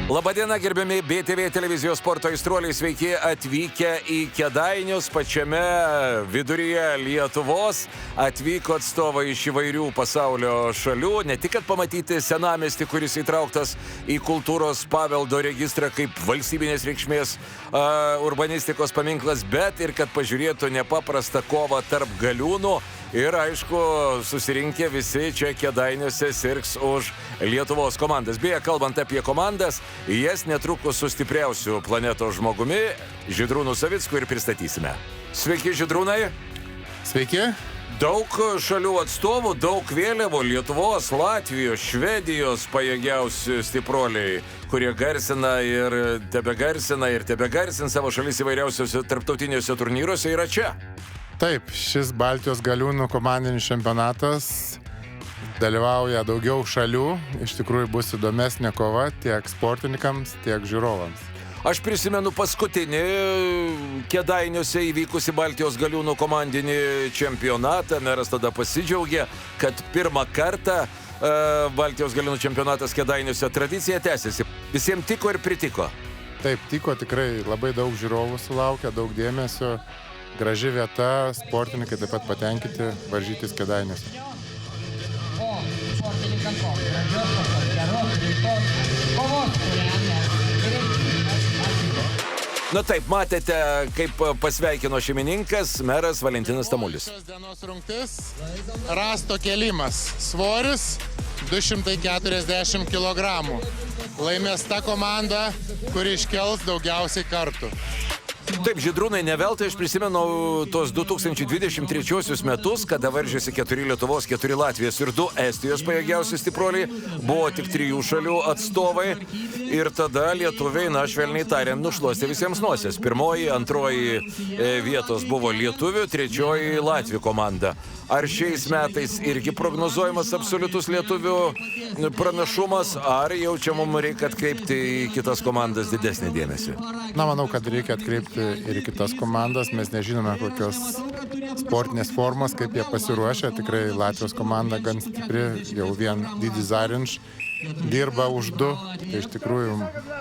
Labadiena, gerbiami BTV televizijos sporto aistruoliai, sveiki atvykę į Kėdainius, pačiame viduryje Lietuvos. Atvyko atstovai iš įvairių pasaulio šalių, ne tik kad pamatyti senamiestį, kuris įtrauktas į kultūros paveldo registrą kaip valstybinės reikšmės urbanistikos paminklas, bet ir kad pažiūrėtų nepaprastą kovą tarp galiūnų. Ir, aišku, susirinkę visi čia Kėdainiuose sirgs už Lietuvos komandas. Beje, kalbant apie komandas, jas netrukus su stipriausiu planetos žmogumi, Žydrūnu Savicku, ir pristatysime. Sveiki, Žydrūnai. Sveiki. Daug šalių atstovų, daug vėliavų, Lietuvos, Latvijos, Švedijos pajėgiausi stiproliai, kurie garsina ir tebegarsins savo šalis įvairiausiuose tarptautiniuose turnyruose, yra čia. Taip, šis Baltijos galiūnų komandinis čempionatas dalyvauja daugiau šalių. Iš tikrųjų bus įdomesnė kova tiek sportininkams, tiek žiūrovams. Aš prisimenu paskutinį Kėdainiuose įvykusi Baltijos galiūnų komandinį čempionatą. Meras tada pasidžiaugė, kad pirmą kartą Baltijos galiūnų čempionatas Kėdainiuose tradicija tęsiasi. Visiems tiko ir pritiko. Taip, tiko, tikrai labai daug žiūrovų sulaukė, daug dėmesio. Graži vieta, sportininkai taip pat patenkinti varžytis Kėdainiuose. Na taip, matėte, kaip pasveikino šeimininkas, meras Valentinas Tamulis. Šios dienos rungtis – rasto kėlimas. Svoris 240 kg. Laimės ta komanda, kuri iškels daugiausiai kartų. Taip, Žydrūnai, ne veltui aš prisimenu tos 2023 metus, kada varžėsi 4 Lietuvos, 4 Latvijos ir 2 Estijos pajėgiausi stiproliai, buvo tik 3 šalių atstovai ir tada lietuviai, švelniai tariant, nušluostė visiems nosies. Pirmoji, antroji vietos buvo lietuvių, trečioji Latvių komanda. Ar šiais metais irgi prognozuojamas absoliutus lietuvių pranašumas, ar jau čia mums reikia atkreipti į kitas komandas didesnį dėmesį? Manau, kad reikia atkreipti ir kitas komandas. Mes nežinome, kokios sportinės formos, kaip jie pasiruošia. Tikrai Latvijos komanda gan stipri, jau vien Didis Zarinš dirba už 2. Tai iš tikrųjų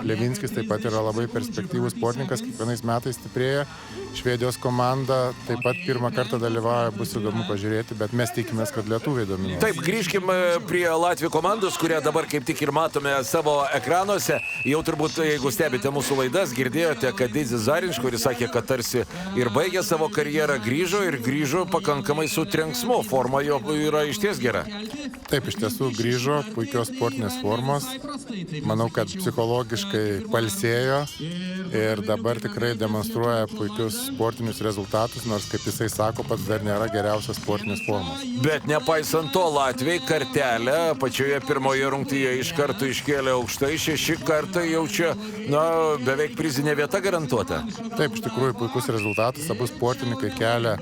Levinskis taip pat yra labai perspektyvus sportininkas, kiekvienais metais stiprėja. Švedijos komanda taip pat pirmą kartą dalyvauja, bus įdomu pažiūrėti, bet mes tikimės, kad lietuviai dominuos. Taip, grįžkime prie Latvijos komandos, kurią dabar kaip tik ir matome savo ekranuose. Jau turbūt, jeigu stebite mūsų laidas, girdėjote, kad Didis Zarinš, kuris sakė, kad tarsi ir baigė savo karjerą, grįžo pakankamai su trenksmu. Forma jo yra išties gera. Taip, iš tiesų grįžo, puikios sportinės formos. Manau, kad psichologiškai pailsėjo ir dabar tikrai demonstruoja puikius sportinius rezultatus, nors, kaip jisai sako, pats dar nėra geriausias sportinės formos. Bet nepaisant to, Latviai kartelę pačioje pirmoje rungtyje iš karto iškėlė aukštai, 6 kartai jau čia, beveik prizinė vieta garantuota. Taip, iš tikrųjų puikus rezultatas, abu sportininkai kelia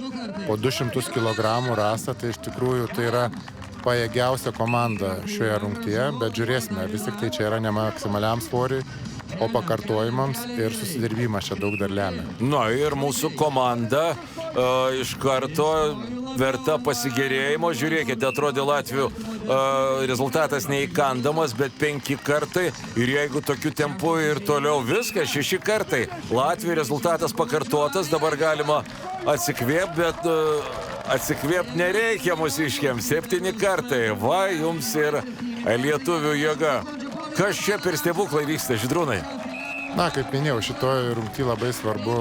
po 200 kg rastą, tai iš tikrųjų tai yra pajėgiausia komanda šioje rungtyje, bet žiūrėsime, vis tik tai čia yra ne maksimaliam svoriui, o pakartojimams ir susidirbimas čia daug dar lemia. Ir mūsų komanda iš karto verta pasigėrėjimo. Žiūrėkite, atrodė Latvių rezultatas neįkandamas, bet 5 kartai ir jeigu tokiu tempu ir toliau viskas, 6 kartai. Latvių rezultatas pakartotas, dabar galima atsikvėpti, bet atsikvėpti nereikia mūsiškiams. 7 kartai, va jums ir lietuvių jėga. Kas čia per stebuklai vyksta, Žydrūnai? Kaip minėjau, šitoje rungtyje labai svarbu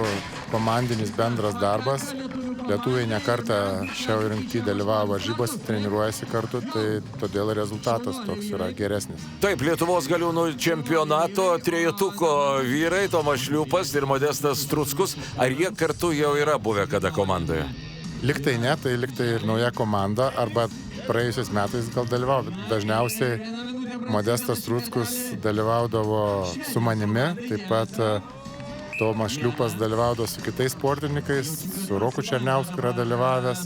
komandinis bendras darbas. Lietuviai ne kartą šioje rungtyje dalyvavo varžybose, treniruojasi kartu, tai todėl rezultatas toks yra geresnis. Taip, Lietuvos galiūnų čempionato trejetuko vyrai, Tomas Šliūpas ir Modestas Struckus, ar jie kartu jau yra buvę kada komandoje? Liktai ne, tai liktai ir nauja komanda, arba praėjusiais metais gal dalyvavo. Dažniausiai Modestas Struckus dalyvaudavo su manimi, taip pat Tomas Šliūpas dalyvaudavo su kitais sportininkais, su Roku Černiausku yra dalyvavęs,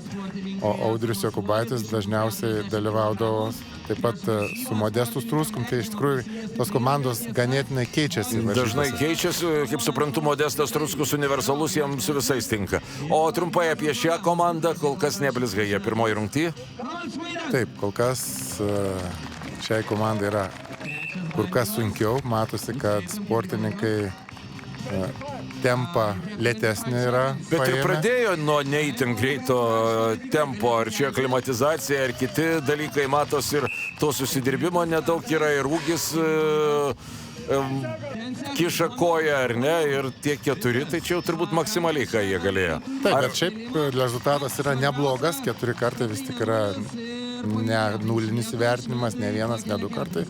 o Audrius Jokubaitis dažniausiai dalyvaudavo taip pat su Modestu Struckum, tai iš tikrųjų tos komandos ganėtinai keičiasi. Dažnai keičiasi, kaip suprantu, Modestas Struckus universalus, jam su visais tinka. O trumpai apie šią komandą, kol kas neblizga jie pirmoji rungtyje? Taip, kol kas šiai komandai yra kur kas sunkiau. Matosi, kad sportininkai tempą lėtesnį yra Bet ir paėmę. pradėjo nuo neįtin greito tempo, ar čia aklimatizacija, ar kiti dalykai, matosi ir to susidirbimo nedaug yra, ir ūgis kiša koją, ar ne, ir tie 4, tai čia jau turbūt maksimaliai, ką jie galėjo. Taip, bet šiaip rezultatas yra neblogas, 4 kartai vis tik yra ne nulinis įvertinimas, ne 1, ne 2 kartai.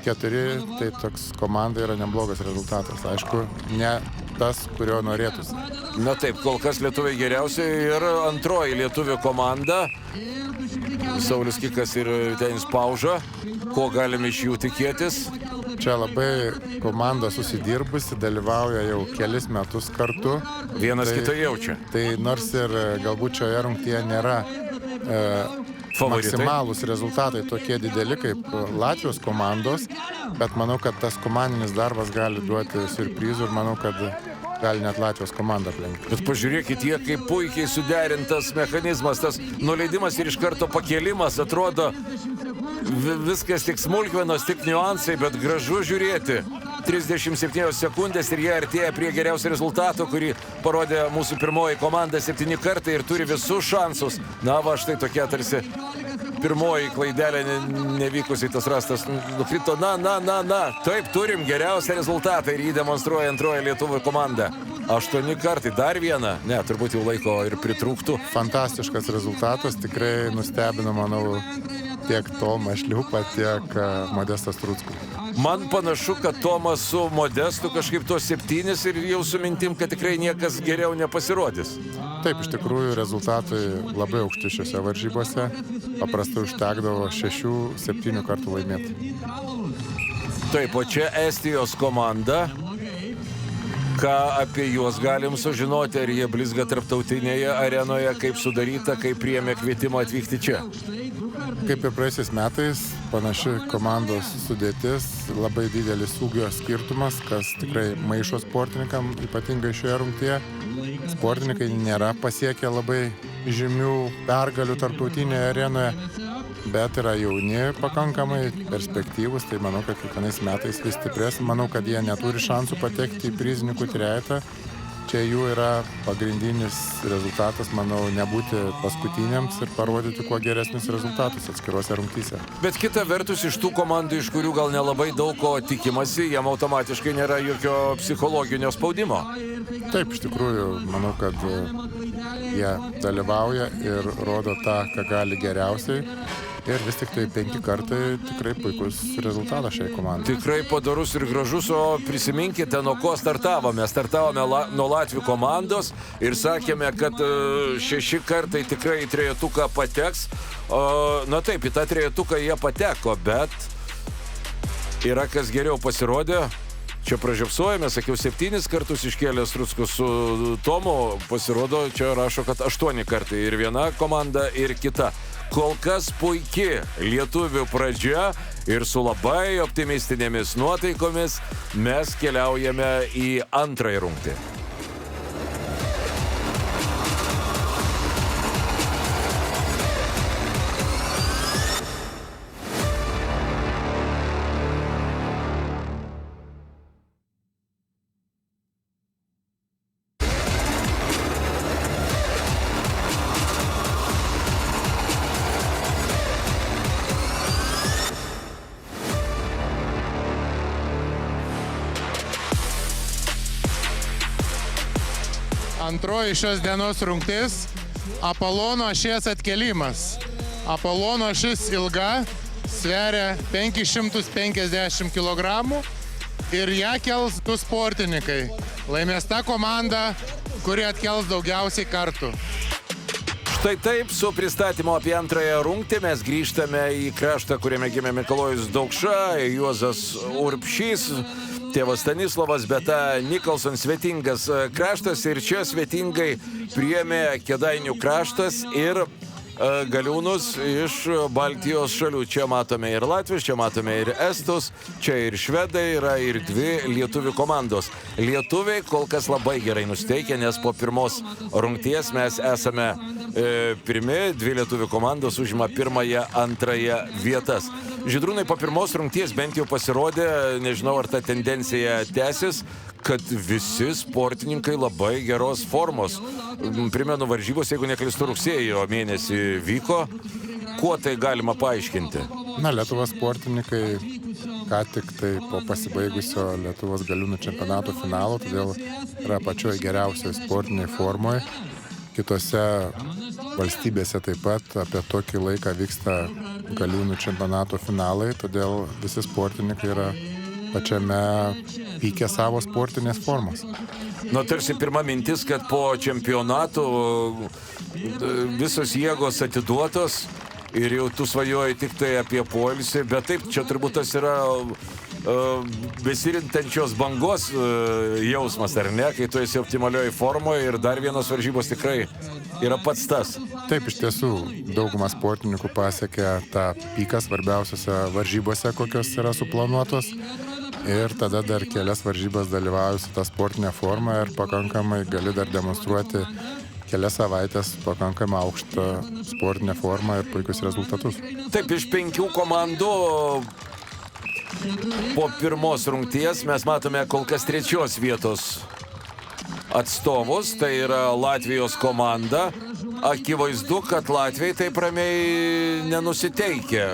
4, tai toks komandai yra neblogas rezultatas. Aišku, ne tas, kurio norėtųsi. Na taip, kol kas lietuviai geriausiai ir antroji lietuvių komanda. Saulius Kikas ir Vytenis Pauža. Ko galime iš jų tikėtis? Čia labai komanda susidirbusi, dalyvauja jau kelis metus kartu. Vienas kitą jaučia. Tai nors ir galbūt šioje rungtyje nėra Favoritai. maksimalūs rezultatai tokie dideli kaip Latvijos komandos, bet manau, kad tas komandinis darbas gali duoti siurprizų ir manau, kad gali net Latvijos komandą aplenkti. Bet pažiūrėkit, jie kaip puikiai suderintas mechanizmas, tas nuleidimas ir iš karto pakėlimas, atrodo viskas tik smulkmenos, tik niuansai, bet gražu žiūrėti. 37 sekundės ir jie artėja prie geriausio rezultato, kurį parodė mūsų pirmoji komanda 7 kartai ir turi visus šansus. Na va, štai tokia tarsi pirmoji klaidelė nevykusiai tas rastas nukrito. Na. Taip, turim geriausią rezultatą ir jį demonstruoja antroji lietuvių komanda. 8 kartai, dar vieną. Ne, turbūt jau laiko ir pritrūktų. Fantastiškas rezultatas, tikrai nustebino, manau, tiek Tomą Šliupą, tiek Modestą Struckų. Man panašu, kad Tomas su Modestu kažkaip tuos 7 ir jau su mintim, kad tikrai niekas geriau nepasirodys. Taip, iš tikrųjų rezultatai labai aukšti šiose varžybose. Paprastai užtekdavo 6-7 kartų laimėti. Taip, o čia Estijos komanda. Ką apie juos galim sužinoti, ar jie blizga tarptautinėje arenoje, kaip sudaryta, kaip priėmė kvietimą atvykti čia? Kaip ir praėjusiais metais, panaši komandos sudėtis, labai didelis ūgio skirtumas, kas tikrai maišo sportininkam, ypatingai šioje rungtyje. Sportininkai nėra pasiekę labai žymių pergalių tarptautinėje arenoje, bet yra jauni pakankamai, perspektyvus, tai manau, kad kiekvienais metais vis stiprės. Manau, kad jie neturi šansų patekti į prizininkų trejetą. Čia jų yra pagrindinis rezultatas, manau, nebūti paskutiniams ir parodyti kuo geresnius rezultatus atskiruose rungtyse. Bet kita vertus, iš tų komandų, iš kurių gal nelabai daug ko tikimasi, jam automatiškai nėra jokio psichologinio spaudimo. Taip, iš tikrųjų, manau, kad jie dalyvauja ir rodo tą, ką gali geriausiai. Ir vis tik tai 5 kartai tikrai puikus rezultatas šiai komandai. Tikrai padarus ir gražus, o prisiminkite, nuo ko startavome. Startavome nuo Latvių komandos ir sakėme, kad 6 kartai tikrai į trejetuką pateks. Na taip, į tą trejetuką jie pateko, bet yra kas geriau pasirodė. Čia pražiopsojame, sakiau, 7 kartus iškėlė Struckus su Tomu, pasirodo, čia rašo, kad 8 kartai ir viena komanda, ir kita. Kol kas puiki lietuvių pradžia ir su labai optimistinėmis nuotaikomis mes keliaujame į antrąją rungtį. Antroji šios dienos rungtis – Apolono ašies atkėlimas. Apolono ašis ilga, sveria 550 kg ir ją kels 2 sportininkai. Laimės ta komanda, kuri atkels daugiausiai kartų. Štai taip, su pristatymu apie antrąją rungtį mes grįžtame į kraštą, kuriame gimė Mikalojus Daukša, Juozas Urbšys, tėvas Stanislovas, Beta Nikolson, svetingas kraštas ir čia svetingai priėmė Kėdainių kraštas ir galiūnus iš Baltijos šalių. Čia matome ir latvius, čia matome ir estus, čia ir švedai, yra ir dvi lietuvių komandos. Lietuviai kol kas labai gerai nusteikia, nes po pirmos rungties mes esame pirmi, dvi lietuvių komandos užima pirmąją, antrąją vietas. Žydrūnai, po pirmos rungties bent jau pasirodė, nežinau ar ta tendencija tęsis, kad visi sportininkai labai geros formos. Primenu, varžybos, jeigu neklystu, rugsėjo mėnesį vyko. Kuo tai galima paaiškinti? Lietuvos sportininkai ką tik tai po pasibaigusio Lietuvos galiūnų čempionato finalo, todėl yra pačioj geriausioj sportiniai formoje. Kitose valstybėse taip pat apie tokį laiką vyksta galiūnų čempionato finalai, todėl visi sportininkai yra pačiame pyke savo sportinės formos. Tarsi pirma mintis, kad po čempionatų visos jėgos atiduotos ir jau tu svajoji tik tai apie poilsį, bet taip, čia turbūt tas yra besirintančios bangos jausmas, ar ne, kai tu esi optimalioje formoje ir dar vienos varžybos tikrai yra pats tas. Taip, iš tiesų, dauguma sportininkų pasiekia tą pyką svarbiausiose varžybose, kokios yra suplanuotos. Ir tada dar kelias varžybas dalyvaujusi tą sportinę formą ir pakankamai gali dar demonstruoti kelias savaitės pakankamai aukštą sportinę formą ir puikius rezultatus. Taip, iš 5 komandų po pirmos rungties mes matome kol kas 3 vietos atstovus, tai yra Latvijos komanda. Akivaizdu, kad Latviai taip ramiai nenusiteikia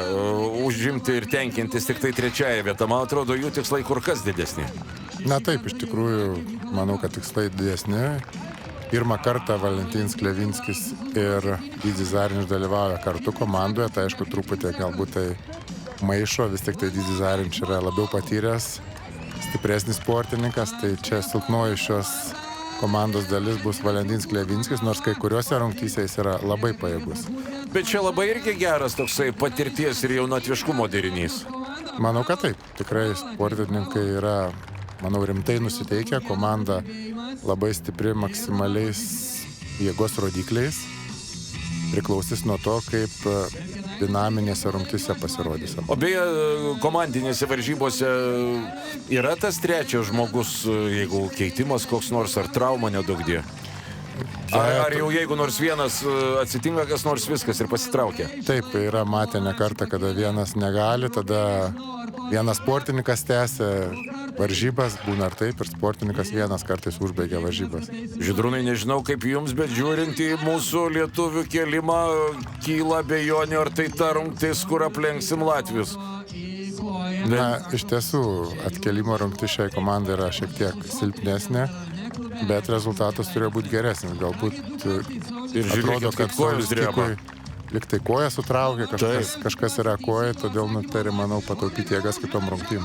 užimti ir tenkintis tik tai 3 vietą. Man atrodo, jų tikslai kur kas didesni. Taip, iš tikrųjų, manau, kad tikslai didesni. Pirmą kartą Valentinas Klevinskis ir Didis Zarinis dalyvauja kartu komandoje, tai aišku, truputį galbūt tai maišo, vis tik tai Didis Zarinis yra labiau patyręs, stipresnis sportininkas, tai čia silpnoji šios komandos dalis bus Valentinas Klevinskis, nors kai kuriuose rungtyse jis yra labai pajėgus. Bet čia labai irgi geras toksai patirties ir jaunatviškumo derinys. Manau, kad taip. Tikrai sportininkai yra, manau, rimtai nusiteikę, komanda labai stipri maksimaliais jėgos rodikliais. Priklausys nuo to, kaip dinaminėse rungtyse pasirodys. O beje, komandinėse varžybose yra tas trečias žmogus, jeigu keitimas koks nors ar trauma nedaugdė? Ar jau jeigu nors vienas atsitinka, kas nors viskas ir pasitraukia? Taip, yra matę ne kartą, kada vienas negali, tada vienas sportininkas tęsia varžybas, būna ir taip, ir sportininkas vienas kartais užbaigia varžybas. Žydrūnai, nežinau kaip jums, bet žiūrint į mūsų lietuvių kėlimą, kyla abejonių, ar tai ta rungtis, kur aplenksim latvius. Iš tiesų, atkėlimo rungtis šiai komandai yra šiek tiek silpnesnė, bet rezultatas turėjo būti geresnis. Galbūt ir atrodo, kad kojos dreba. Lyg tai koja sutraukė, kažkas yra koja, todėl nutarė, manau, pataupyti jėgas kitom rungtym.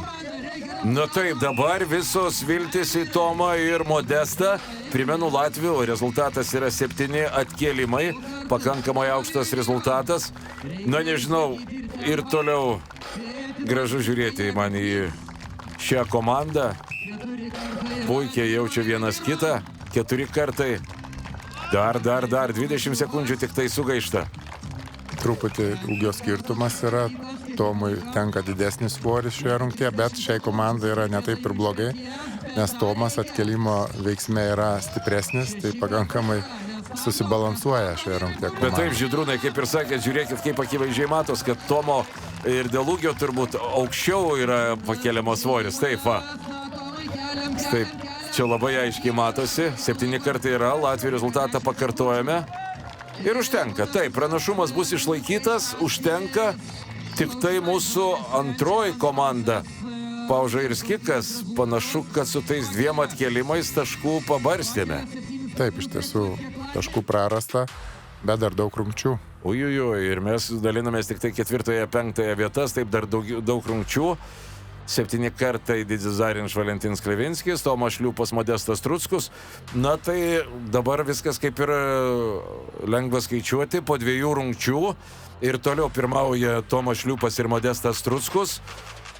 Taip, dabar visos viltis į Tomą ir Modestą. Primenu, Latvių rezultatas yra 7 atkėlimai, pakankamai aukštas rezultatas. Nežinau, ir toliau gražu žiūrėti man į šią komandą. Puikiai jaučia vienas kitą, 4 kartai. Dar 20 sekundžių tik tai sugaišta. Truputį ūgio skirtumas yra. Tomui tenka didesnis svoris šioje rungtyje, bet šiai komandai yra ne taip ir blogai, nes Tomas atkėlimo veiksme yra stipresnis, tai pakankamai susibalansuoja šioje rungtyje komanda. Bet taip, Žydrūnai, kaip ir sakėt, žiūrėkit, kaip akivaizdžiai matos, kad Tomo ir dėl ūgio turbūt aukščiau yra pakeliamas svoris. Taip, Taip, čia labai aiškiai matosi, 7 kartai yra, Latvijos rezultatą pakartojame ir užtenka. Taip, pranašumas bus išlaikytas, užtenka. Tik tai mūsų antroji komanda, Pauža ir Skikas, panašu, kad su tais 2 atkėlimais taškų pabarstėme. Taip, iš tiesų, taškų prarasta, bet dar daug rungčių. Ir mes dalinamės tik tai 4-5 vietas, taip dar daug rungčių. 7 kartai Didis Zarinis, Valentinas Klevinskis, Tomas Šliūpas, Modestas Struckus. Tai dabar viskas kaip ir lengva skaičiuoti po 2 rungčių. Ir toliau pirmauja Tomas Šliūpas ir Modestas Struckus.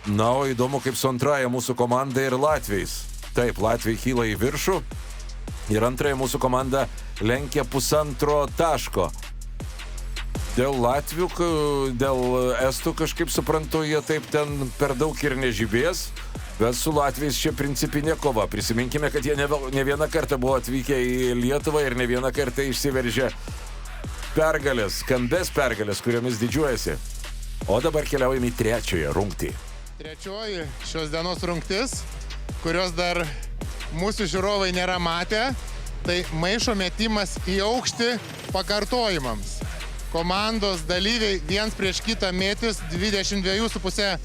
O įdomu, kaip su antraja mūsų komanda ir Latviais. Taip, Latviai kyla į viršų. Ir antrąją mūsų komanda lenkia 1,5 taško. Dėl latvių, dėl estų kažkaip suprantu, jie taip ten per daug ir nežibės, bet su latviais čia principinė kova. Prisiminkime, kad jie ne vieną kartą buvo atvykę į Lietuvą ir ne vieną kartą išsiveržė pergalės, skambės pergalės, kuriomis didžiuojasi. O dabar keliaujame į trečiąją rungtį. Trečioji šios dienos rungtis, kurios dar mūsų žiūrovai nėra matę, tai maišo metimas į aukštį pakartojimams. Komandos dalyviai viens prieš kitą mėtis 22,5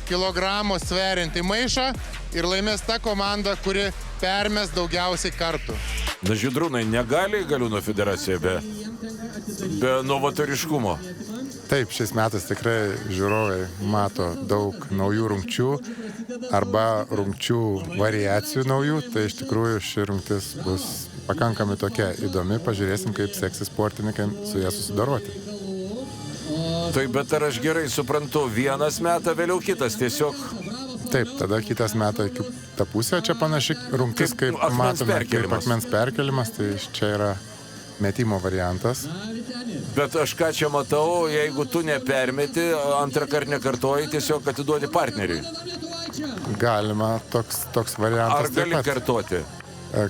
kg sveriantį maišą ir laimės ta komanda, kuri permes daugiausiai kartų. Na, Žydrūnai, negali Galiūnų federacija be novatoriškumo. Taip, šiais metais tikrai žiūrovai mato daug naujų rungčių arba rungčių variacijų naujų, tai iš tikrųjų ši rungtis bus pakankamai tokia įdomi, pažiūrėsim, kaip seksis sportininkam su ją susidoroti. Tai bet ar aš gerai suprantu, vienas meta, vėliau kitas tiesiog... Taip, tada kitas meta į kitą pusę, čia panaši rungtis, kaip matome, kaip akmens perkelimas, tai čia yra metimo variantas. Bet aš ką čia matau, jeigu tu nepermeti, antrą kartą nekartoji, tiesiog atiduodi partneriui. Galima, toks variantas. Ar gali kartoti?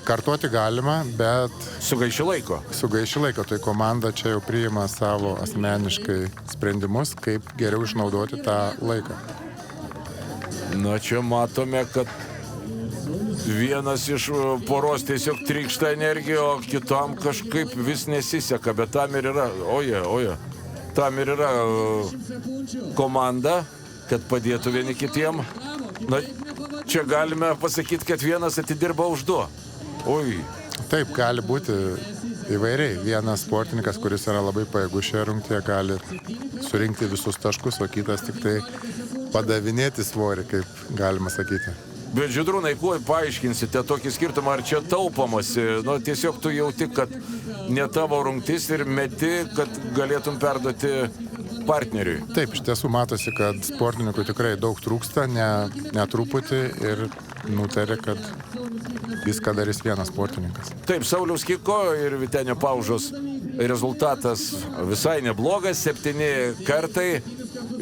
Kartoti galima, bet... Sugaiši laiko. Sugaiši laiko, tai komanda čia jau priima savo asmeniškai sprendimus, kaip geriau išnaudoti tą laiką. Na, čia matome, kad vienas iš poros tiesiog trykšta energija, o kitam kažkaip vis nesiseka, bet tam ir yra, oje, tam ir yra komanda, kad padėtų vieni kitiem. Na, čia galime pasakyti, kad vienas atidirba už du. Oi. Taip, gali būti įvairiai. Vienas sportininkas, kuris yra labai pajėgus šioje rungtyje, gali surinkti visus taškus, o kitas tik tai padavinėti svorį, kaip galima sakyti. Bet Žydrūnai, kuo paaiškinsite tokį skirtumą, ar čia taupomasi? Nu, tiesiog tu jauti, kad ne tavo rungtis ir meti, kad galėtum perduoti partneriui. Taip, iš tiesų matosi, kad sportininkui tikrai daug trūksta, ne truputį ir nutarė, kad viską darys vienas sportininkas. Taip, Sauliaus Kiko ir Vytenio Paužos rezultatas visai neblogas, 7 kartai.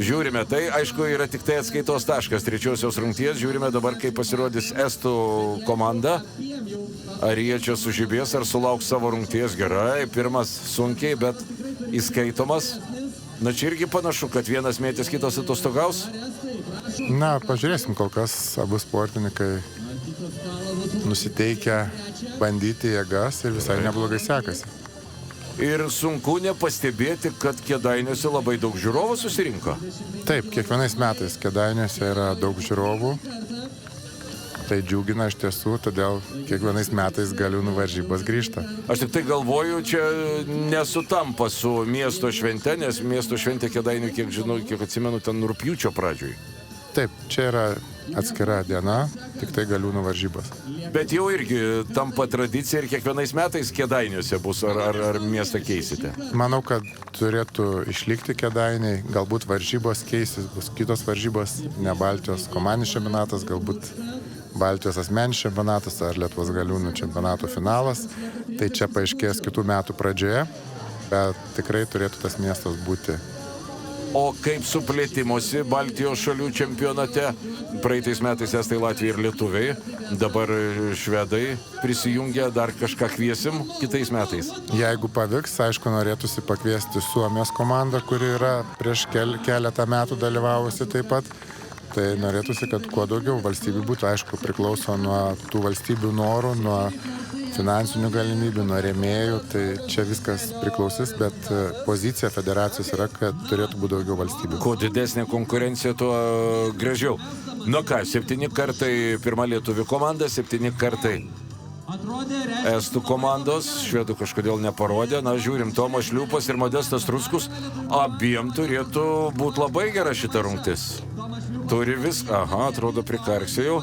Žiūrime, tai aišku yra tik tai atskaitos taškas trečiosios rungties. Žiūrime dabar, kaip pasirodys estų komanda. Ar jie čia sužibės, ar sulauks savo rungties. Gerai, pirmas sunkiai, bet įskaitomas. Na, čia irgi panašu, kad vienas mėtės, kitas atostogaus. Na, pažiūrėsim, kol kas abu sportininkai nusiteikę bandyti jėgas ir visai neblogai sekasi. Ir sunku nepastebėti, kad Kėdainiuose labai daug žiūrovų susirinko. Taip, kiekvienais metais Kėdainiuose yra daug žiūrovų. Tai džiugina iš tiesų, todėl kiekvienais metais Galiūnų varžybos grįžta. Aš tik tai galvoju, čia nesutampa su miesto švente, nes miesto šventė Kėdainių, kiek žinau, kiek atsimenu, ten rugpjūčio pradžioj. Taip, čia yra atskira diena, tik tai Galiūnų varžybos. Bet jau irgi tampa tradicija ir kiekvienais metais Kėdainiuose bus, ar miestą keisite? Manau, kad turėtų išlikti Kėdainiai, galbūt varžybos keisis, bus kitos varžybos, ne Baltijos komandinis čempionatas, galbūt Baltijos asmeninis čempionatas ar Lietuvos Galiūnų čempionato finalas. Tai čia paaiškės kitų metų pradžioje, bet tikrai turėtų tas miestas būti. O kaip su plėtimosi Baltijos šalių čempionate? Praeitais metais estai, Latvijai ir lietuviai, dabar švedai prisijungia, dar kažką kviesim kitais metais. Jeigu pavyks, aišku, norėtųsi pakviesti Suomijos komandą, kuri yra prieš keletą metų dalyvavusi taip pat. Tai norėtųsi, kad kuo daugiau valstybių būtų, aišku, priklauso nuo tų valstybių norų, nuo finansinių galimybių, nuo rėmėjų, tai čia viskas priklausys, bet pozicija federacijos yra, kad turėtų būti daugiau valstybių. Kuo didesnė konkurencija, tuo gražiau. Nu ką, 7 kartai pirma lietuvių komanda, 7 kartai estų komandos, švedų kažkodėl neparodė. Na, žiūrim, Tomas Šliūpas ir Modestas Truckus, abiem turėtų būti labai gera šita rungtis. Turi viską, atrodo prikarksėjau,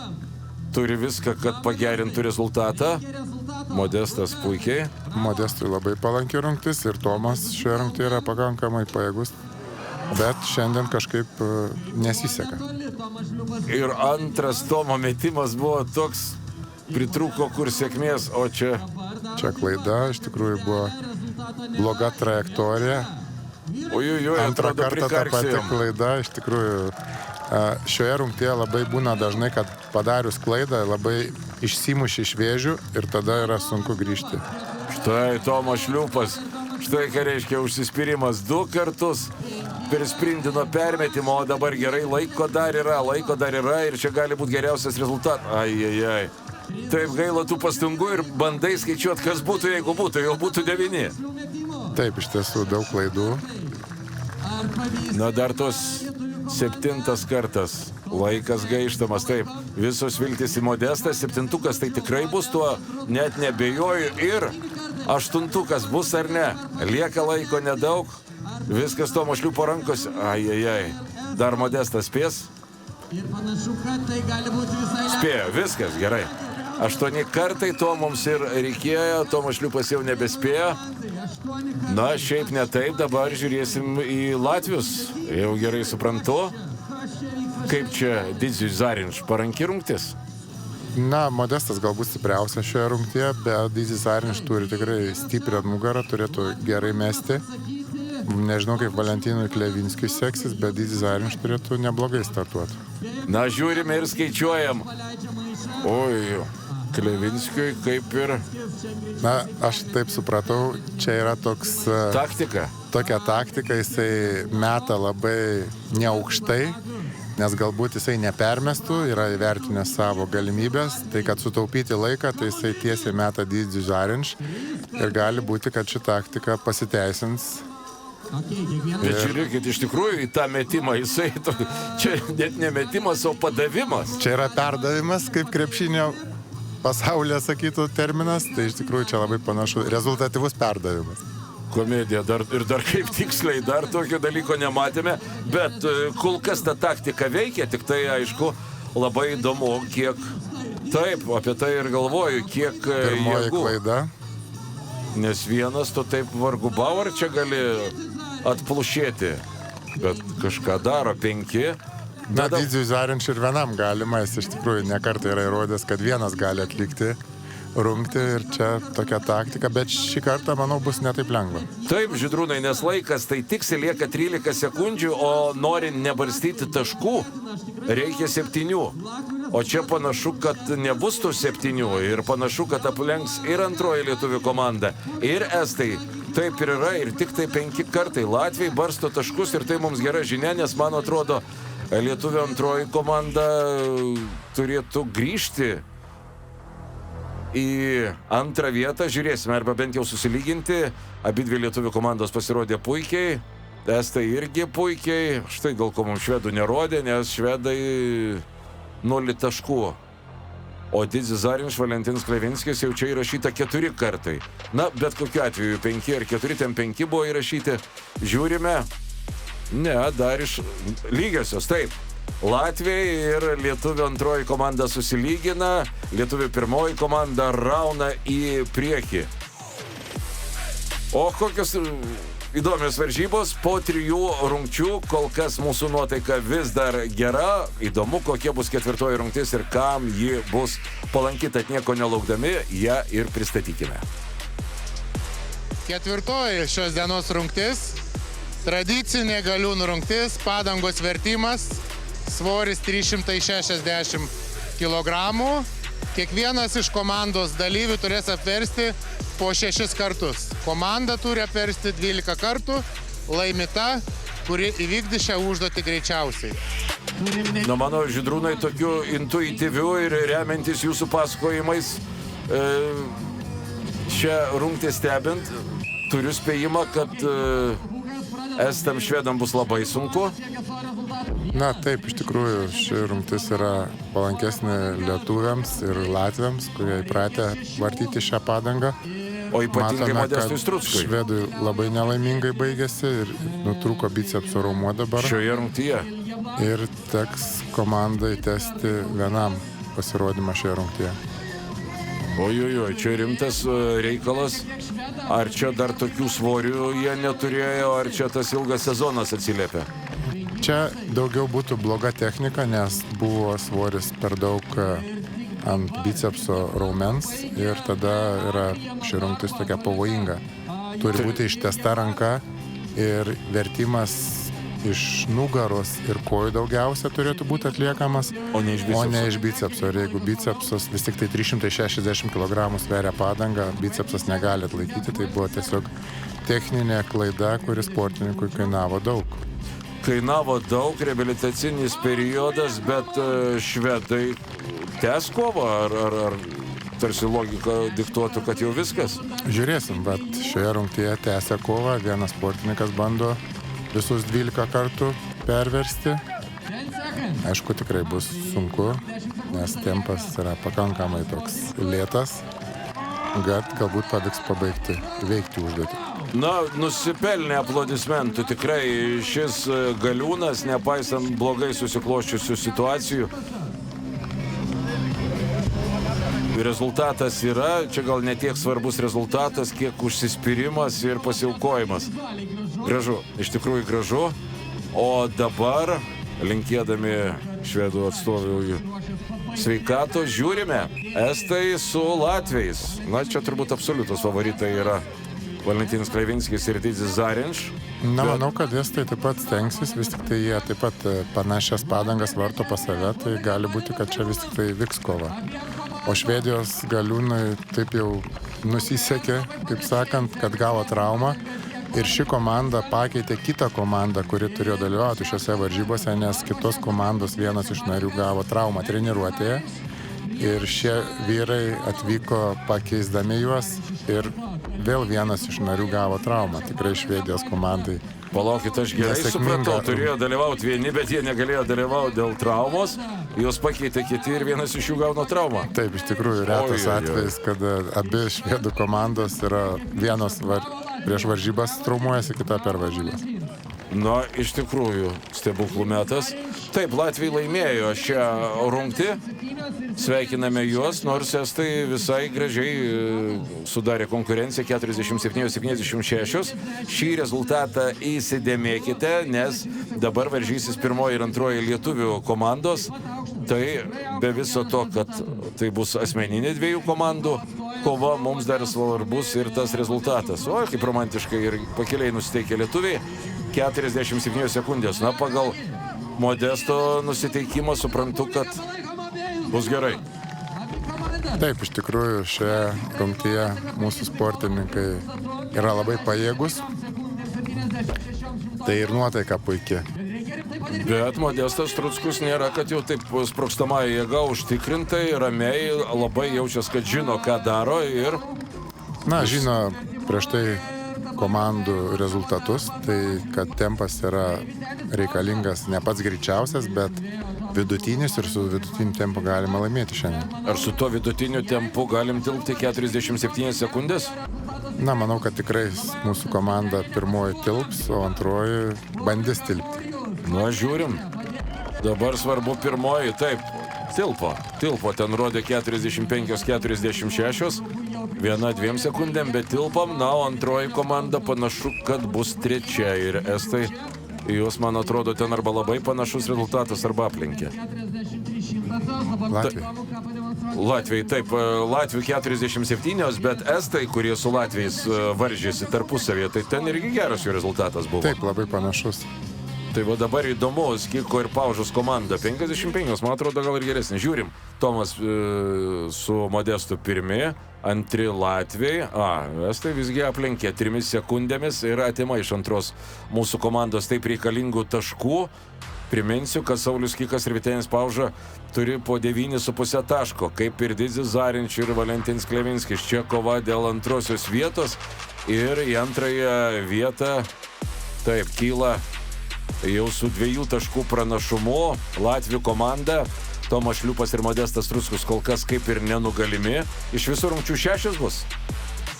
turi viską, kad pagerintų rezultatą. Modestas puikiai. Modestui labai palanki rungtis ir Tomas šioje rungtyje yra pakankamai pajėgus, bet šiandien kažkaip nesiseka. Ir antras Tomo metimas buvo toks, pritrūko kur sėkmės, o čia... Čia klaida, iš tikrųjų buvo bloga trajektorija Ojojoj, Antrą atrodo kartą ta pati prikarksėjom. klaida, iš tikrųjų, šioje rungtyje labai būna dažnai, kad padarius klaidą labai išsimuši iš vėžių ir tada yra sunku grįžti. Štai Tomas Šliūpas, štai ką reiškia užsispyrimas 2 kartus per sprintino permetimo, o dabar gerai, laiko dar yra ir čia gali būti geriausias rezultatas. Ai. Taip gaila tų pastangų ir bandai skaičiuoti, kas būtų, jeigu būtų, jau būtų 9. Taip, iš tiesų daug klaidų. Na dar tos 7 kartas, laikas gaištamas, taip, visos viltis į Modestą, 7 tai tikrai bus, tuo net nebejoju, ir 8 bus ar ne, lieka laiko nedaug, viskas Tomo Šliūpo rankose, ai, dar Modestas spės? Spėjo, viskas, gerai. 8 kartai to mums ir reikėjo, Tomas Šliūpas jau nebespėjo. Na, šiaip ne taip, dabar žiūrėsim į latvius. Jau gerai suprantu, kaip čia Didzis Zarinš, paranki rungtis. Na, Modestas galbūt stipriausias šioje rungtyje, bet Didzis Zarinš turi tikrai stiprią nugarą, turėtų gerai mesti. Nežinau, kaip Valentinui Klevinskiui seksis, bet Didzis Zarinš turėtų neblogai startuoti. Na, žiūrime ir skaičiuojam. Oi, Klevinskiui kaip ir... Na, aš taip supratau, čia yra toks... Taktika. Tokia taktika, jisai meta labai neaukštai, nes galbūt jisai nepermestų, yra įvertinęs savo galimybės, tai kad sutaupyti laiką, tai jisai tiesiai meta Didzį Zarinš ir gali būti, kad ši taktika pasiteisins. Bet žiūrėkit, iš tikrųjų į tą metimą jisai, čia net ne metimas, o padavimas. Čia yra perdavimas, kaip krepšinio pasaulyje sakytų terminas, tai iš tikrųjų čia labai panašu, rezultatyvus perdavimas. Komedija, dar kaip tiksliai, dar tokio dalyko nematėme, bet kol kas ta taktika veikia, tik tai aišku, labai įdomu, kiek, taip, apie tai ir galvoju, kiek Pirmoji jėgų. klaida. Nes vienas tu taip vargu bau, ar čia gali atplušėti, bet kažką daro 5. Na, Didziui Zarinš ir vienam galima, jis iš tikrųjų nekartą yra įrodęs, kad vienas gali atlikti rungtį ir čia tokia taktika, bet šį kartą, manau, bus netaip lengva. Taip, Žydrūnai, nes laikas tai tiksliai lieka 13 sekundžių, o norint nebarstyti taškų, reikia 7. O čia panašu, kad nebus tų 7 ir panašu, kad aplenks ir antroji lietuvių komanda, ir estai. Taip ir yra, ir tik tai 5 kartai. Latviai barsto taškus ir tai mums gera žinia, nes man atrodo, lietuvių antroji komanda turėtų grįžti į antrą vietą. Žiūrėsime, arba bent jau susilyginti. Abidvi lietuvių komandos pasirodė puikiai, estai irgi puikiai. Štai dėl ko mums švedų nerodė, nes švedai 0 taškų. O Didzis Zarinš, Valentinas Klevinskis jau čia įrašyta 4 kartai. Na, bet kokiu atveju 5 ar 4, ten 5 buvo įrašyti. Žiūrime. Ne, dar iš lygiosios, taip. Latviai ir lietuvių antroji komanda susilygina, lietuvių pirmoji komanda rauna į priekį. O kokios įdomios varžybos po 3 rungčių, kol kas mūsų nuotaika vis dar gera. Įdomu, kokia bus 4 rungtis ir kam ji bus palanki, tad nieko nelaukdami, ją ir pristatykime. 4 šios dienos rungtis. Tradicinė galiūnų rungtis, padangos vertimas, svoris 360 kg. Kiekvienas iš komandos dalyvių turės apversti po 6 kartus. Komanda turi apversti 12 kartų, laimi ta, kuri įvykdys šią užduotį greičiausiai. Na, manau, Žydrūnai, tokiu intuityviu ir remiantis jūsų pasakojimais, šią rungtį stebint, turiu spėjimą, kad estam švedam bus labai sunku. Na, taip, iš tikrųjų, ši rungtis yra palankesnė lietuviams ir latviams, kurie įpratę vartyti šią padangą. O ypatingai Modestui Struckui. Švedui labai nelaimingai baigėsi ir nutrūko bicepso raumuo dabar. Šioje rungtyje. Ir teks komandai tęsti vienam pasirodymą šioje rungtyje. Ojojoj, čia rimtas reikalas. Ar čia dar tokių svorių jie neturėjo, ar čia tas ilgas sezonas atsiliepia? Čia daugiau būtų bloga technika, nes buvo svoris per daug ant bicepso raumens ir tada yra ši rungtis tokia pavojinga. Turi būti ištesta ranka ir vertimas iš nugaros ir kojų daugiausia turėtų būti atliekamas, O ne iš bicepso. o ne iš bicepso. Ir jeigu bicepsas vis tik tai 360 kg sveria padangą, bicepsas negali atlaikyti, tai buvo tiesiog techninė klaida, kuri sportininkui kainavo daug. Kainavo daug, reabilitacinis periodas, bet švedai tęs kovą, ar tarsi logika diktuotų, kad jau viskas? Žiūrėsim, bet šioje rungtyje tęsia kovą, vienas sportininkas bando visus 12 kartų perversti. Aišku, tikrai bus sunku, nes tempas yra pakankamai toks lėtas, bet galbūt pavyks pabaigti, įveikti užduotį. Na, nusipelnė aplodismentų tikrai šis galiūnas, nepaisant blogai susikloščiusių situacijų. Rezultatas yra, čia gal ne tiek svarbus rezultatas, kiek užsispyrimas ir pasiaukojimas. Gražu, iš tikrųjų gražu. O dabar, linkėdami švedų atstovų sveikato, žiūrime estai su latviais. Na, čia turbūt absoliutus favoritai yra Valentinas Klevinskis ir Didzis Zarinš. Na, manau, kad estai taip pat stengsis, vis tik tai jie taip pat panašias padangas varto pas save, tai gali būti, kad čia vis tik tai vyks kova. O Švedijos galiūnai taip jau nusisekė, kaip sakant, kad gavo traumą. Ir ši komanda pakeitė kitą komandą, kuri turėjo dalyvauti šiose varžybose, nes kitos komandos vienas iš narių gavo traumą treniruotėje. Ir šie vyrai atvyko pakeisdami juos ir vėl vienas iš narių gavo traumą. Tikrai Švedijos komandai. Palaukit, aš gerai supratau, turėjo dalyvauti vieni, bet jie negalėjo dalyvauti dėl traumos. Juos pakeitė kiti ir vienas iš jų gauna traumą. Taip, iš tikrųjų retas atvejis, kad abi švedų komandos yra vienos prieš varžybas traumuojasi, kita per varžybas. Na, iš tikrųjų, stebuklų metas. Taip, Latvijai laimėjo šią rungtį. Sveikiname juos, nors estai visai gražiai sudarė konkurenciją 47-76. Šį rezultatą įsidėmėkite, nes dabar varžysis pirmoji ir antroji lietuvių komandos. Tai be viso to, kad tai bus asmeninė dviejų komandų kova, mums dar svarbus ir tas rezultatas. O, kaip romantiškai ir pakeliai nusiteikia lietuviai. 47 sekundės. Na, pagal Modesto nusiteikimą suprantu, kad bus gerai. Taip, iš tikrųjų, šioje rungtyje mūsų sportininkai yra labai pajėgus. Tai ir nuotaika puikia. Bet Modestas Struckus nėra, kad jau taip sprogstamąją jėgą užtikrintai, ramiai, labai jaučiasi, kad žino, ką daro ir... Na, žino prieš tai komandų rezultatus, tai kad tempas yra reikalingas ne pats greičiausias, bet vidutinis ir su vidutiniu tempu galima laimėti šiandien. Ar su to vidutiniu tempu galim tilpti 47 sekundės? Na, manau, kad tikrai mūsų komanda pirmoji tilps, o antroji bandys tilpti. Na, žiūrim. Dabar svarbu pirmoji, taip, tilpo, ten rodė 45-46, 1-2 sekundėm, bet tilpam, na, o antroji komanda panašu, kad bus trečia ir estai, jūs, man atrodo, ten arba labai panašus rezultatas, arba aplenkė. Latvijai, taip, Latvių 47, bet estai, kurie su Latviais varžėsi tarpusavėje, tai ten irgi geras jų rezultatas buvo. Taip, labai panašus. Tai va dabar įdomu, Skiko ir Paužos komanda. 55, man atrodo, gal ir geresnė. Žiūrim, Tomas su Modestu pirmi, antri Latviai. Estai visgi aplenkė 3 sekundėmis ir atima iš antros mūsų komandos taip reikalingų taškų. Priminsiu, kad Saulius Kikas ir Vytenis Pauža turi po 9,5 taško, kaip ir Didzis Zarinč ir Valentinas Klevinskis. Čia kova dėl antrosios vietos ir į antrąją vietą taip kyla jau su 2 taškų pranašumu Latvių komanda. Tomas Šliūpas ir Modestas Struckus kol kas kaip ir nenugalimi. Iš visų rungčių 6 bus?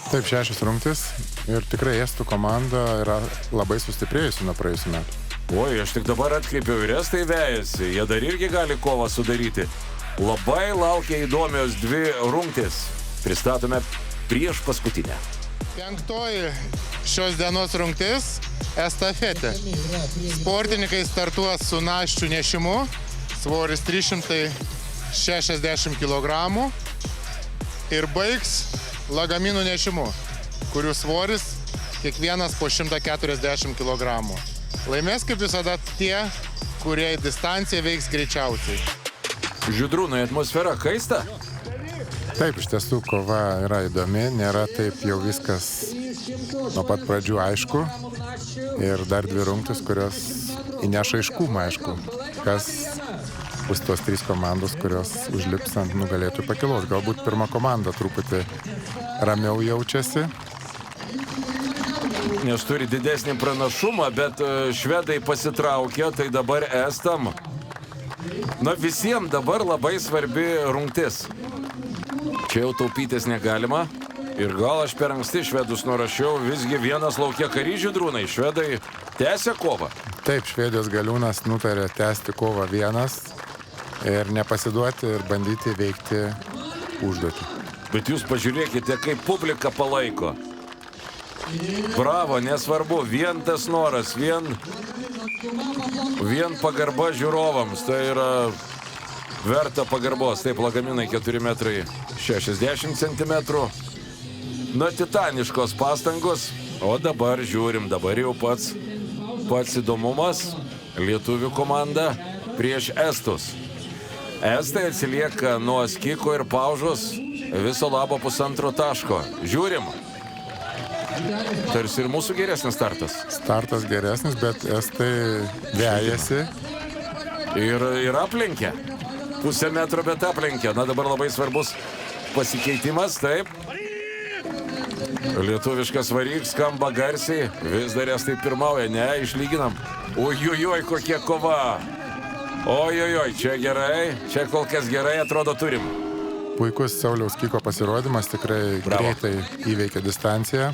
Taip, 6 rungtis ir tikrai estų komanda yra labai sustiprėjusi nuo praėjusių metų. Oi, aš tik dabar atkreipiau ir estai vejasi. Jie dar irgi gali kovą sudaryti. Labai laukia įdomios 2 rungtis. Pristatome prieš paskutinę. 5. šios dienos rungtis – estafetė. Sportininkai startuos su naščių nešimu, svoris 360 kg ir baigs lagaminų nešimu, kurių svoris kiekvienas po 140 kg. Laimės kaip visada tie, kurie distanciją veiks greičiausiai. Žydrūnai, atmosfera kaista? Taip, iš tiesų kova yra įdomi, nėra taip jau viskas nuo pat pradžių aišku. Ir dar 2 rungtys, kurios įneša aiškumą, aišku, kas bus tos 3 komandos, kurios užlips ant nugalėtojų pakylos. Galbūt pirma komanda truputį ramiau jaučiasi. Nes turi didesnį pranašumą, bet švedai pasitraukė, tai dabar estam. Na, visiems dabar labai svarbi rungtis. Čia jau taupytis negalima. Ir gal aš per anksti švedus nurašiau, visgi vienas laukia karys, Žydrūnai. Švedai tęsia kovą. Taip, Švedijos galiūnas nutarė tęsti kovą vienas ir nepasiduoti ir bandyti veikti užduotį. Bet jūs pažiūrėkite, kaip publika palaiko. Bravo, nesvarbu, vien tas noras, vien pagarba žiūrovams. Tai yra verta pagarbos. Taip, lagaminai 4 metrai 60 centimetrų. Na, titaniškos pastangos. O dabar žiūrim, dabar jau pats įdomumas. Lietuvių komanda prieš estus. Estai atsilieka nuo Skiko ir Paužos viso labo 1,5 taško. Žiūrim. Tarsi ir mūsų geresnis startas. Startas geresnis, bet estai vejasi. Ir aplenkė. 0,5 metro, bet aplenkė. Na, dabar labai svarbus pasikeitimas, taip. Lietuviškas varyk skamba garsiai. Vis dar estai pirmauja. Ne, išlyginam. Ojojoj, kokia kova. Ojojoj, čia gerai. Čia kol kas gerai, atrodo, turim. Puikus Sauliaus Kiko pasirodymas, tikrai greitai įveikė distanciją.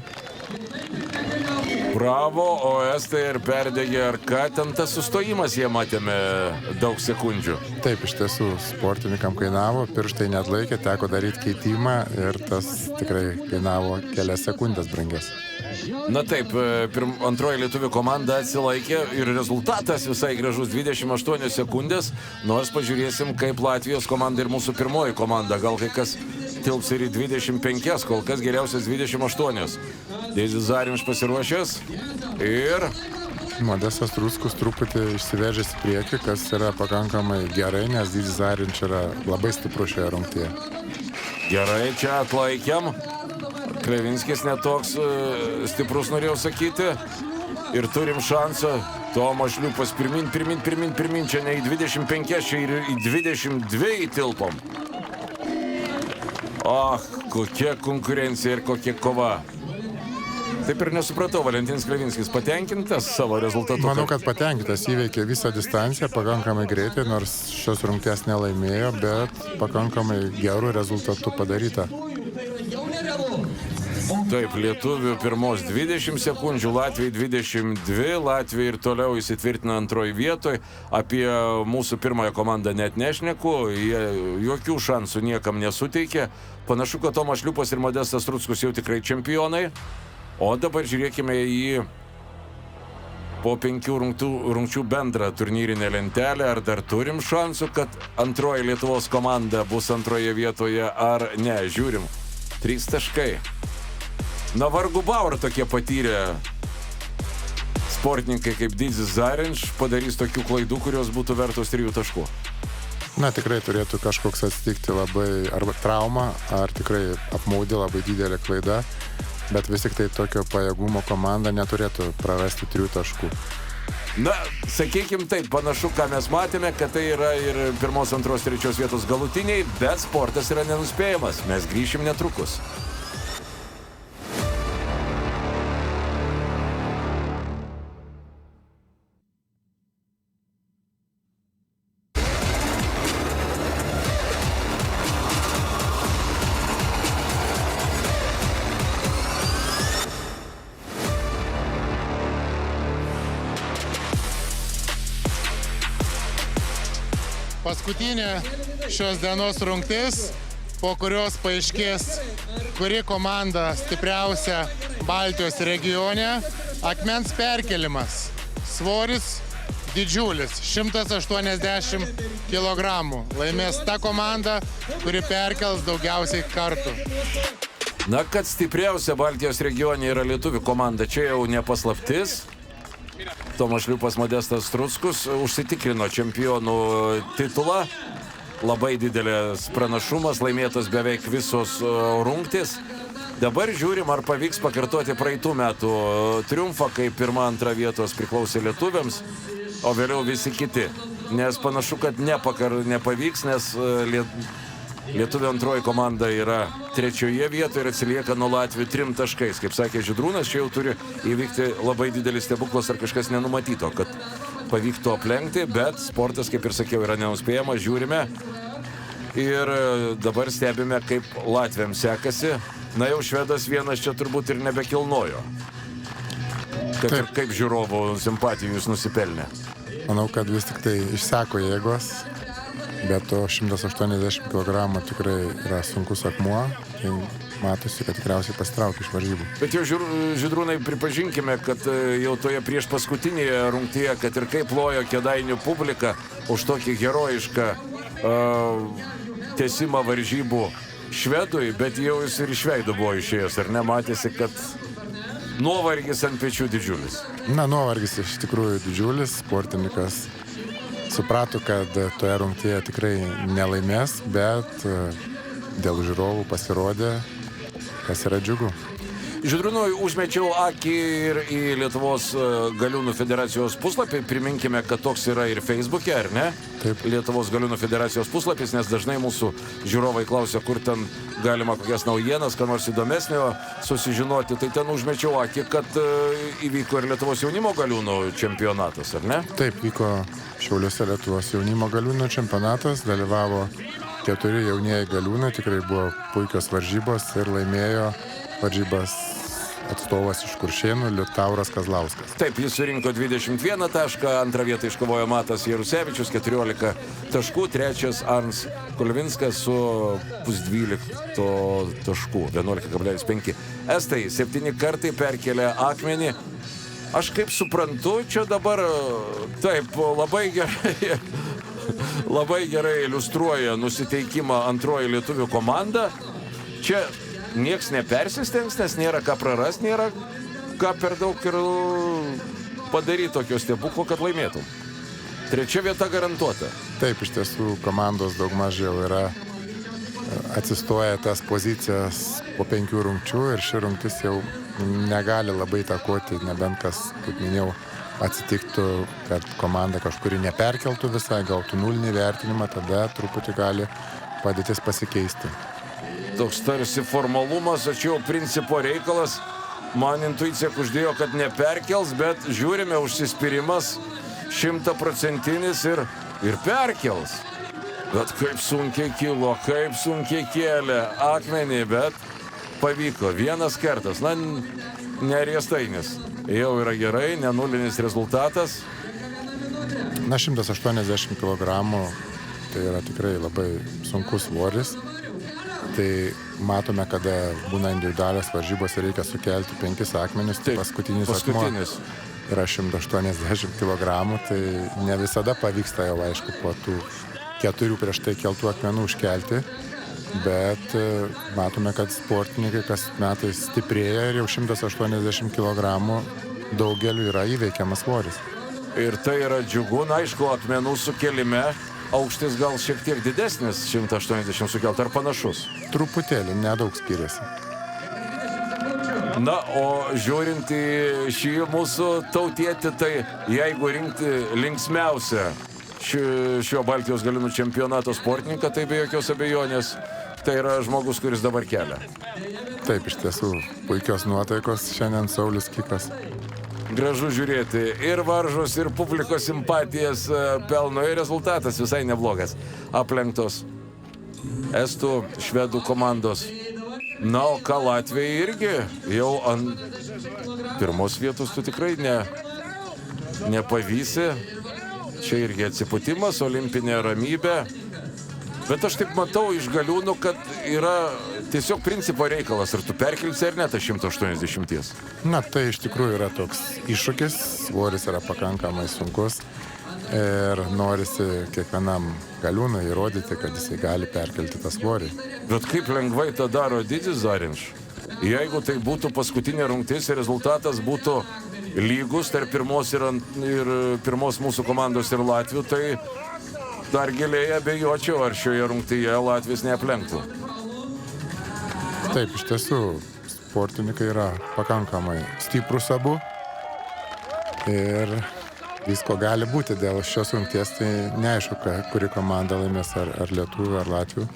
Bravo, o estai ir perdegė, ar ką ten tas sustojimas jie matėme daug sekundžių. Taip, iš tiesų, sportininkam kainavo, pirštai neatlaikė, teko daryti keitimą ir tas tikrai kainavo kelias sekundės brangias. Na taip, antroji lietuvių komanda atsilaikė ir rezultatas visai gražus 28 sekundės, nors pažiūrėsim, kaip Latvijos komanda ir mūsų pirmoji komanda, gal kai kas tilps ir į 25, kol kas geriausias 28. Dėdis Zarinš pasiruošęs ir... Modestas Truskus truputį išsiveržęs į priekį, kas yra pakankamai gerai, nes Dėdis Zarinš yra labai stiprus šioje rungtyje. Gerai, čia atlaikėm. Klevinskis netoks stiprus, norėjau sakyti. Ir turim šansą. Tomas Šliupas pirmin. Čia ne į 25, čia ir į 22 įtilpom. Kokia konkurencija ir kokia kova. Taip ir nesupratau, Valentinas Klevinskis patenkintas savo rezultatu? Manau, kad patenkintas, įveikė visą distanciją pakankamai greitai, nors šios rungties nelaimėjo, bet pakankamai gerų rezultatų padaryta. Taip, lietuvių pirmos 20 sekundžių, Latvijai 22, Latvija ir toliau įsitvirtina antroji vietoj. Apie mūsų pirmąją komandą net nešneku, jie jokių šansų niekam nesuteikė. Panašu, kad Tomas Šliupas ir Modestas Truskus jau tikrai čempionai. O dabar žiūrėkime į po 5 rungčių bendrą turnyrinę lentelę. Ar dar turim šansų, kad antroji Lietuvos komanda bus antroje vietoje ar ne? Žiūrim. 3 taškai. Na, vargu bau, tokie patyrę sportininkai kaip Dėdis Zarinš padarys tokių klaidų, kurios būtų vertos 3 taškų. Na, tikrai turėtų kažkoks atsitikti labai arba trauma, ar tikrai apmaudi labai didelė klaida. Bet vis tik tai tokio pajėgumo komanda neturėtų prarasti 3 taškų. Na, sakykim taip, panašu, ką mes matėme, kad tai yra ir 1, 2, 3 vietos galutiniai, bet sportas yra nenuspėjamas. Mes grįšim netrukus. Paskutinė šios dienos rungtis, po kurios paaiškės, kuri komanda stipriausia Baltijos regione. Akmens perkelimas. Svoris didžiulis, 180 kg. Laimės ta komanda, kuri perkels daugiausiai kartų. Na, kad stipriausia Baltijos regione yra lietuvių komanda, čia jau ne paslaptis. Tomas Šliūpas, Modestas Struckus užsitikrino čempionų titulą. Labai didelės pranašumas, laimėtos beveik visos rungtys. Dabar žiūrim, ar pavyks pakartoti praeitų metų triumfą, kai pirma, antra vietos priklausė lietuviams, o vėliau visi kiti. Nes panašu, kad nepavyks, nes Lietuvio antroji komanda yra trečioje vietoje ir atsilieka nuo Latvių 3 taškais. Kaip sakė Žydrūnas, čia jau turi įvykti labai didelis stebuklas ar kažkas nenumatyto, kad pavyktų aplenkti, bet sportas, kaip ir sakiau, yra nenuspėjamas, žiūrime. Ir dabar stebime, kaip Latviams sekasi. Na jau švedas vienas čia turbūt ir nebekilnojo. Kad ir kaip žiūrovų simpatijų jūs nusipelnė. Manau, kad vis tik tai išseko jėgos. Bet to 180 kg tikrai yra sunkus akmuo, tai matosi, kad tikriausiai pasitraukia iš varžybų. Bet jau Žydrūnai, pripažinkime, kad jau toje prieš paskutinėje rungtyje, kad ir kaip lojo Kėdainių publika už tokį herojišką tęsimą varžybų švedui, bet jau jis ir iš veido buvo išėjęs, ar ne, matėsi, kad nuovargis ant pečių didžiulis. Na, nuovargis iš tikrųjų didžiulis, sportininkas suprato, kad toje rungtyje tikrai nelaimės, bet dėl žiūrovų pasirodė, kas yra džiugu. Žydrūnui, užmečiau akį ir į Lietuvos galiūnų federacijos puslapį. Priminkime, kad toks yra ir Facebook'e, ar ne? Taip. Lietuvos galiūnų federacijos puslapis, nes dažnai mūsų žiūrovai klausia, kur ten galima kokias naujienas, ką nors įdomesnio susižinoti. Tai ten užmečiau akį, kad įvyko ir Lietuvos jaunimo galiūnų čempionatas, ar ne? Taip, vyko Šiauliuose Lietuvos jaunimo galiūnų čempionatas, dalyvavo 4 jaunieji galiūnai, tikrai buvo puikios varžybos ir laimėjo varžybas atstovas iš Kuršėnų, Liutauras Kazlauskas. Taip, jis surinko 21 tašką, antrą vietą iškovojo Matas Jarusevičius, 14 taškų, trečias Arns Kulvinskas su 12 taškų, 11,5. Estai 7 kartai perkelė akmenį. Aš kaip suprantu, čia dabar taip labai gerai, labai gerai iliustruoja nusiteikimą antroji lietuvių komanda. Čia nieks nepersistengs, nes nėra ką prarast, nėra ką per daug ir padaryti tokio stebuklo, kad laimėtum. Trečia vieta garantuota. Taip, iš tiesų komandos daug mažiau yra atsistoję tas pozicijas po 5 rungčių ir ši rungtis jau negali labai įtakoti, nebent kas, kaip minėjau, atsitiktų, kad komanda kažkuri neperkeltų visai, gautų nulinį vertinimą, tada truputį gali padėtis pasikeisti. Toks tarsi formalumas, tačiau principo reikalas. Man intuicija kuždėjo, kad neperkels, bet žiūrime, užsispyrimas 100% ir perkels. Bet kaip sunkiai kilo, kaip sunkiai kėlė akmenį, bet pavyko. Vienas kartas, na, neriestainis. Jau yra gerai, nenulinis rezultatas. Na, 180 kg, tai yra tikrai labai sunkus svoris. Tai matome, kada būna individualios varžybos ir reikia sukelti 5 akmenis, tai paskutinis akmuo yra 180 kg, tai ne visada pavyksta jau, aišku, po tų 4 prieš tai keltų akmenų užkelti, bet matome, kad sportininkai kas metais stiprėja ir jau 180 kg daugeliu yra įveikiamas svoris. Ir tai yra džiugu, na, aišku, akmenų sukelime aukštis gal šiek tiek didesnis, 180 sukelt, ar panašus? Truputėlį, nedaug skiriasi. Na, o žiūrint į šį mūsų tautietį, tai jeigu rinkti linksmiausią šio Baltijos galiūnų čempionato sportininką, tai be jokios abejonės, tai yra žmogus, kuris dabar kelia. Taip, iš tiesų, puikios nuotaikos šiandien Saulius Kikas. Gražu žiūrėti ir varžos, ir publikos simpatijas pelno, ir rezultatas visai neblogas. Aplenktos estų, švedų komandos. Na, o ką Latvijai irgi jau ant pirmos vietos tu tikrai nepavysi. Čia irgi atsipūtimas, olimpinė ramybė. Bet aš taip matau iš galiūnų, kad yra tiesiog principo reikalas, ar tu perkelsi ar ne tą 180. Na, tai iš tikrųjų yra toks iššūkis, svoris yra pakankamai sunkus ir norisi kiekvienam galiūnui įrodyti, kad jisai gali perkelti tą svorį. Bet kaip lengvai tą daro Didis Zarinš? Jeigu tai būtų paskutinė rungtis ir rezultatas būtų lygus tarp pirmos pirmos mūsų komandos ir Latvių, tai dar giliai abejočiau, ar šioje rungtyje Latvijas neaplenktų. Taip, iš tiesų, sportininkai yra pakankamai stiprus abu ir visko gali būti dėl šios rungties, tai neaišku, kuri komanda laimės, ar lietuvių, ar latvių.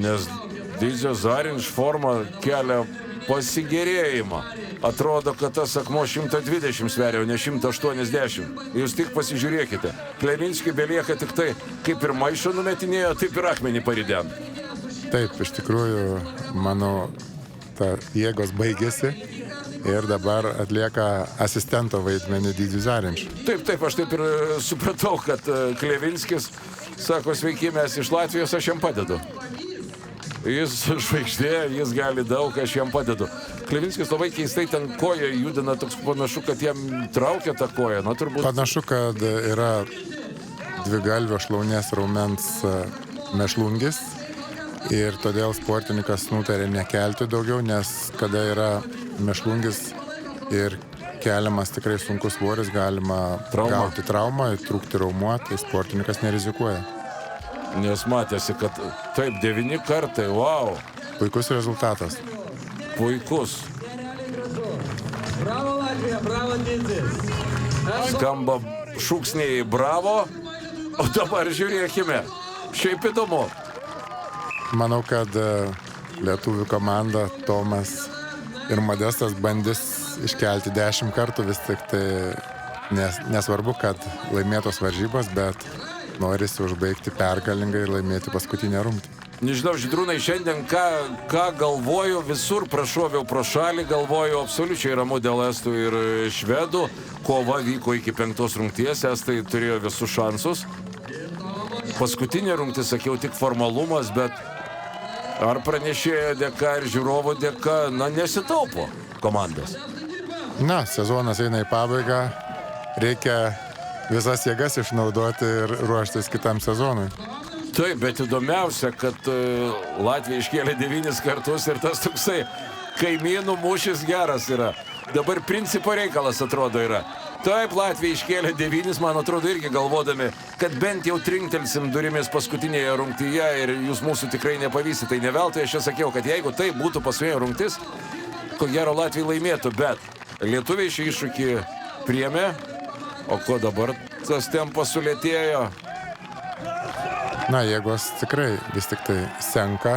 Nes Dizio Zarinš forma kelia pasigerėjimą. Atrodo, kad tas akmuo 120 sveria, o ne 180. Jūs tik pasižiūrėkite. Klevinskiui belieka tik tai, kaip ir maišą numetinėjo, taip ir akmenį paridėm. Taip, iš tikrųjų, manau, ta jėgos baigėsi ir dabar atlieka asistento vaidmenį Dizio Zarinš. Taip, aš taip ir supratau, kad Klevinskis sako, sveiki, mes iš Latvijos, aš jam padedu. Jis žvaigždė, jis gali daug, aš jam padedu. Klevinskis labai keistai ten koją judina, toks panašu, kad jam traukia tą koją. Na, turbūt... Panašu, kad yra dvigalvio šlaunies raumens mėšlungis ir todėl sportininkas nutarė nekelti daugiau, nes kada yra mėšlungis ir keliamas tikrai sunkus svoris, galima gauti traumą, trūkti raumuo, tai sportininkas nerizikuoja. Nes matėsi, kad taip, 9 kartai, wow. Puikus rezultatas. Puikus. Bravo Latvija, bravo Dizis. Skamba šūksniai bravo, o dabar žiūrėkime. Šiaip įdomu. Manau, kad lietuvių komanda Tomas ir Modestas bandys iškelti 10 kartų, vis tik tai nesvarbu, kad laimėtos varžybos, bet norisi užbaigti pergalingai ir laimėti paskutinę rungtį. Nežinau, Žydrūnai, šiandien ką galvoju, visur prašoviau pro šalį, galvoju absoliučiai ramu dėl estų ir švedų. Kova vyko iki 5 rungties, estai turėjo visus šansus. Paskutinė rungtis, sakiau, tik formalumas, bet ar pranešėjo dėka ir žiūrovo dėka, nesitaupo komandas. Sezonas eina į pabaigą, reikia visas jėgas išnaudoti ir ruoštis kitam sezonui. Taip, bet įdomiausia, kad Latvija iškėlė 9 kartus ir tas toksai kaimynų mūšis geras yra. Dabar principo reikalas atrodo yra. Taip, Latvija iškėlė 9, man atrodo irgi galvodami, kad bent jau trinktelsim durimis paskutinėje rungtyje ir jūs mūsų tikrai nepavysit. Tai ne veltui aš čia sakiau, kad jeigu tai būtų paskutinė rungtis, ko gero Latvija laimėtų, bet lietuviai šį iššūkį priėmė. O ko dabar tas tempas sulėtėjo? Jėgos tikrai vis tik tai senka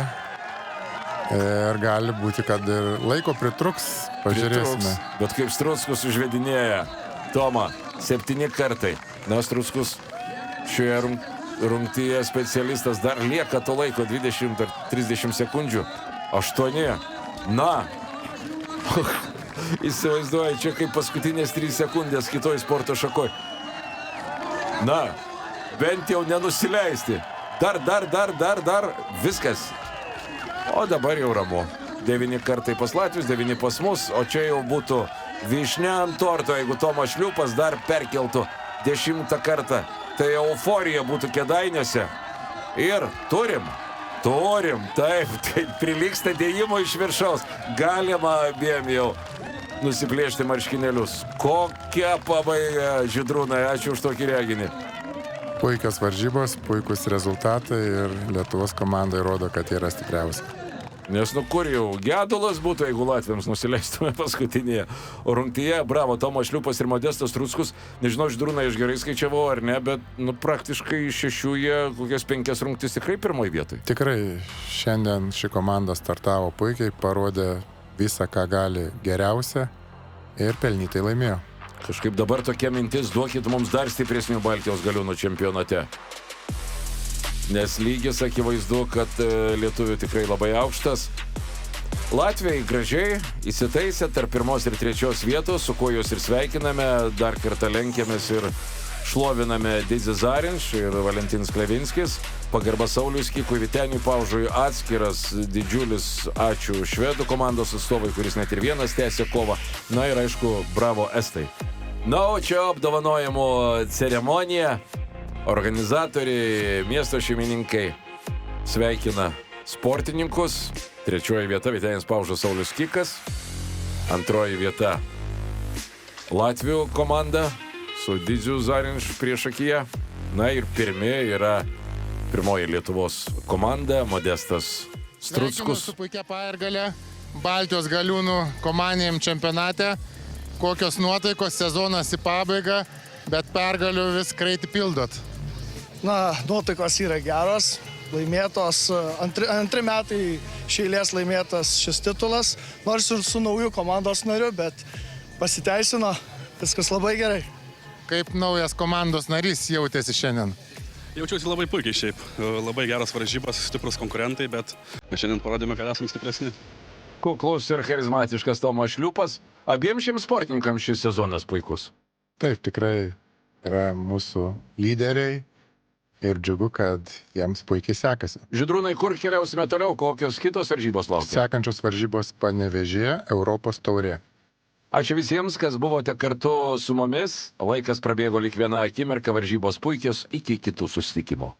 ir gali būti, kad ir laiko pritruks, pažiūrėsime. Bet kaip Struckus užvedinėja Tomą 7 kartai. Struckus šioje rungtyje specialistas dar lieka to laiko 20 ar 30 sekundžių. 8. Įsivaizduoju, čia kaip paskutinės 3 sekundės kitoj sporto šakoj. Bent jau nenusileisti. Dar, viskas. O dabar jau ramu. 9 kartai pas Latvius, 9 pas mus, o čia jau būtų vyšnia ant torto, jeigu Tomas Šliūpas dar perkeltų 10 kartą. Tai euforija būtų Kėdainiuose. Ir turim, taip, tai prilygsta dėjimo iš viršaus. Galima abiem jau nusiplėšti marškinėlius. Kokia pabaiga, Žydrūnai, ačiū už tokį reginį. Puikios varžybos, puikus rezultatai ir Lietuvos komandai rodo, kad yra stipriausia. Nes kur jau gedulas būtų, jeigu Latviams nusileistume paskutinėje rungtyje. Bravo, Tomas Šliūpas ir Modestas Struckus. Nežinau, Žydrūnai, aš gerai skaičiavau ar ne, bet praktiškai iš 6 jie kokias 5 rungtis tikrai pirmoje vietoje. Tikrai šiandien ši komanda startavo puikiai, parodė visą, ką gali geriausia ir pelnytai laimėjo. Kažkaip dabar tokia mintis, duokit mums dar stipresnių Baltijos galiūnų čempionate. Nes lygis akivaizdu, kad lietuvių tikrai labai aukštas. Latvijai gražiai įsitaisė tarp 1 ir 3 vietos, su kuo juos ir sveikiname, dar kartą lenkiamės ir šloviname Dizį Zarinš ir Valentinas Klevinskis. Pagarba Sauliui Skikui, Vyteniui Paužui atskiras didžiulis ačiū švedų komandos atstovai, kuris net ir vienas tęsė kovą. Ir aišku, bravo estai. O čia apdovanojimų ceremonija. Organizatoriai, miesto šeimininkai sveikina sportininkus. 3 vieta Vytenis Paužas, Saulius Kikas. 2 vieta Latvių komanda su Didziu Zarinš priešakyje. Na ir pirmoji Lietuvos komanda Modestas Sveikinu Struckus. su puikia pergalė Baltijos galiūnų komandiniam čempionate. Kokios nuotaikos, sezonas į pabaigą, bet pergalių vis greitai pildot. Na, nuotaikos yra geros, laimėtos, antri metai iš eilės laimėtas šis titulas, nors ir su nauju komandos nariu, bet pasiteisino, viskas labai gerai. Kaip naujas komandos narys jautėsi šiandien? Jaučiausi labai puikiai šiaip, labai geros varžybos, stiprus konkurentai, bet šiandien parodėme, kad esame stipresni. Kuklus ir charizmatiškas Tomas Šliūpas. Abiems šiems sportininkams šis sezonas puikus. Taip, tikrai yra mūsų lyderiai ir džiugu, kad jiems puikiai sekasi. Žydrūnai, kur keliausime toliau, kokios kitos varžybos laukia? Sekančios varžybos Panevėžyje, Europos taurė. Ačiū visiems, kas buvote kartu su mumis. Laikas prabėgo lyg viena akimirka, varžybos puikios, iki kitų susitikimų.